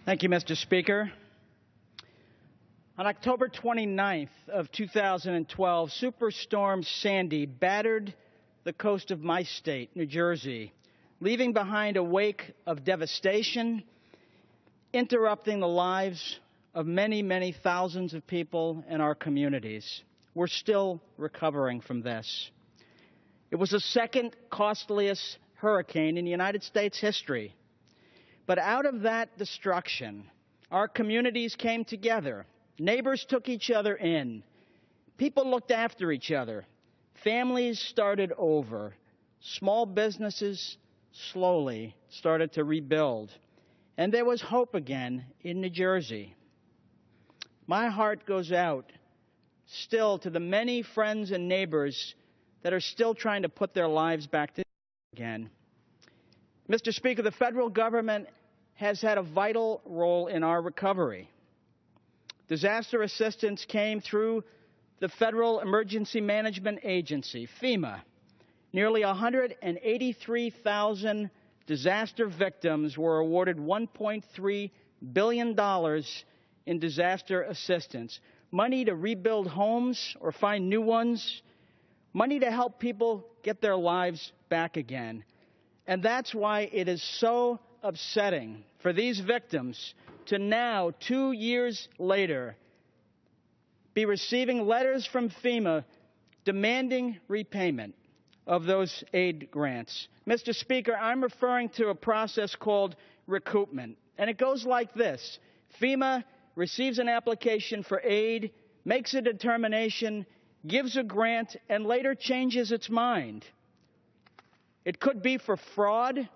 Thank you, Mr. Speaker. On October 29th of 2012, Superstorm Sandy battered the coast of my state, New Jersey, leaving behind a wake of devastation, interrupting the lives of many, many thousands of people in our communities. We're still recovering from this. It was the second costliest hurricane in United States history. But out of that destruction, our communities came together. Neighbors took each other in. People looked after each other. Families started over. Small businesses slowly started to rebuild. And there was hope again in New Jersey. My heart goes out still to the many friends and neighbors that are still trying to put their lives back together again. Mr. Speaker, the federal government has had a vital role in our recovery. Disaster assistance came through the Federal Emergency Management Agency, FEMA. Nearly 183,000 disaster victims were awarded $1.3 billion in disaster assistance. Money to rebuild homes or find new ones. Money to help people get their lives back again. And that's why it is so upsetting for these victims to now, 2 years later, be receiving letters from FEMA demanding repayment of those aid grants. Mr. Speaker, I'm referring to a process called recoupment, and it goes like this. FEMA receives an application for aid, makes a determination, gives a grant, and later changes its mind. It could be for fraud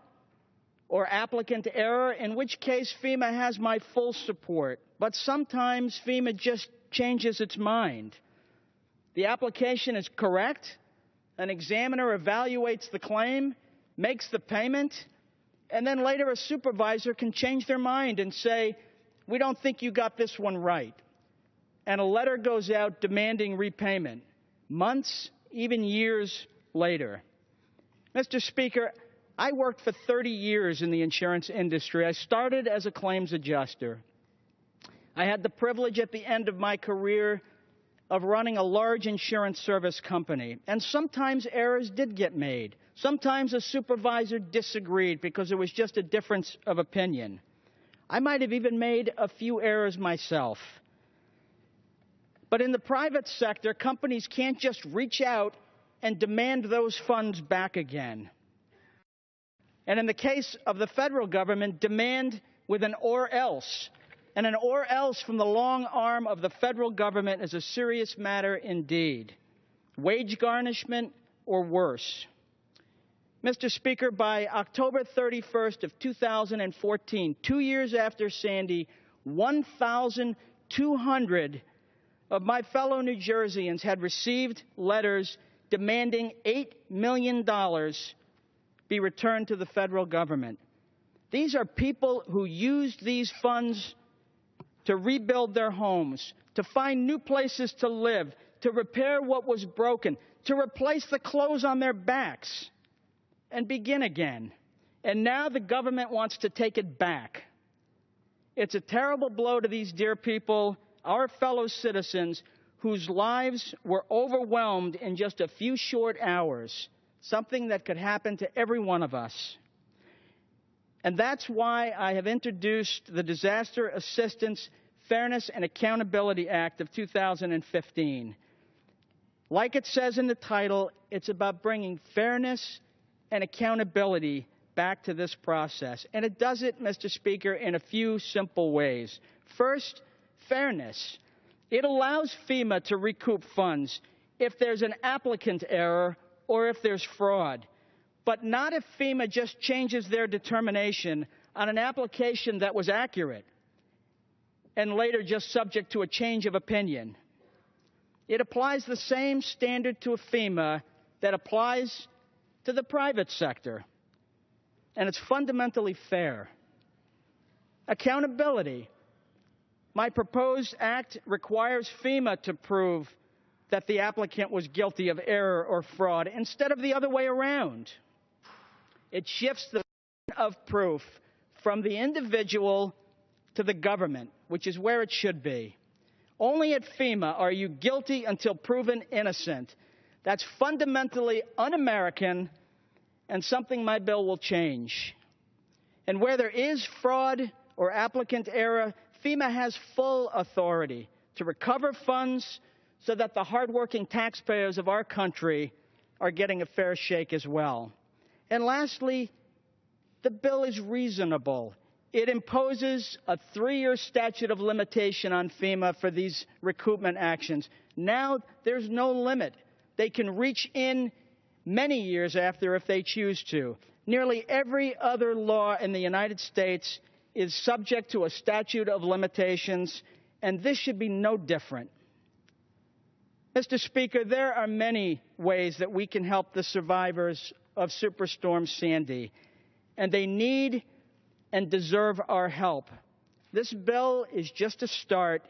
or applicant error, in which case FEMA has my full support. But sometimes FEMA just changes its mind. The application is correct, an examiner evaluates the claim, makes the payment, and then later a supervisor can change their mind and say, we don't think you got this one right. And a letter goes out demanding repayment, months, even years later. Mr. Speaker, I worked for 30 years in the insurance industry. I started as a claims adjuster. I had the privilege at the end of my career of running a large insurance service company. And sometimes errors did get made. Sometimes a supervisor disagreed because it was just a difference of opinion. I might have even made a few errors myself. But in the private sector, companies can't just reach out and demand those funds back again. And in the case of the federal government, demand with an or else. And an or else from the long arm of the federal government is a serious matter indeed. Wage garnishment or worse. Mr. Speaker, by October 31st of 2014, 2 years after Sandy, 1,200 of my fellow New Jerseyans had received letters demanding $8 million be returned to the federal government. These are people who used these funds to rebuild their homes, to find new places to live, to repair what was broken, to replace the clothes on their backs, and begin again. And now the government wants to take it back. It's a terrible blow to these dear people, our fellow citizens, whose lives were overwhelmed in just a few short hours, something that could happen to every one of us. And that's why I have introduced the Disaster Assistance, Fairness, and Accountability Act of 2015. Like it says in the title, it's about bringing fairness and accountability back to this process. And it does it, Mr. Speaker, in a few simple ways. First, fairness. It allows FEMA to recoup funds if there's an applicant error or if there's fraud, but not if FEMA just changes their determination on an application that was accurate and later just subject to a change of opinion. It applies the same standard to FEMA that applies to the private sector, and it's fundamentally fair. Accountability. My proposed act requires FEMA to prove that the applicant was guilty of error or fraud instead of the other way around. It shifts the burden of proof from the individual to the government, which is where it should be. Only at FEMA are you guilty until proven innocent. That's fundamentally un-American and something my bill will change. And where there is fraud or applicant error, FEMA has full authority to recover funds so that the hardworking taxpayers of our country are getting a fair shake as well. And lastly, the bill is reasonable. It imposes a 3-year statute of limitation on FEMA for these recoupment actions. Now there's no limit. They can reach in many years after if they choose to. Nearly every other law in the United States is subject to a statute of limitations, and this should be no different. Mr. Speaker, there are many ways that we can help the survivors of Superstorm Sandy, and they need and deserve our help. This bill is just a start,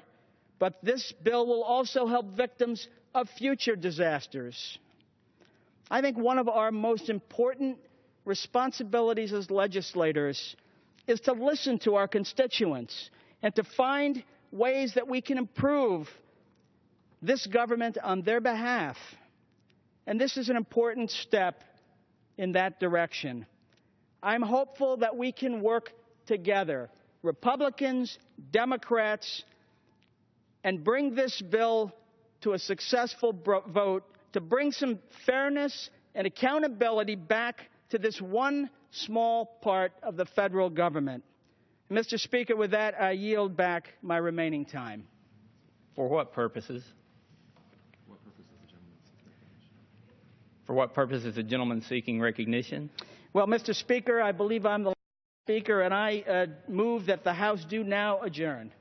but this bill will also help victims of future disasters. I think one of our most important responsibilities as legislators is to listen to our constituents and to find ways that we can improve this government on their behalf. And this is an important step in that direction. I'm hopeful that we can work together, Republicans, Democrats, and bring this bill to a successful vote to bring some fairness and accountability back to this one small part of the federal government. Mr. Speaker, with that, I yield back my remaining time. For what purposes? For what purpose is the gentleman seeking recognition? Well, Mr. Speaker, I believe I'm the last speaker, and I move that the House do now adjourn.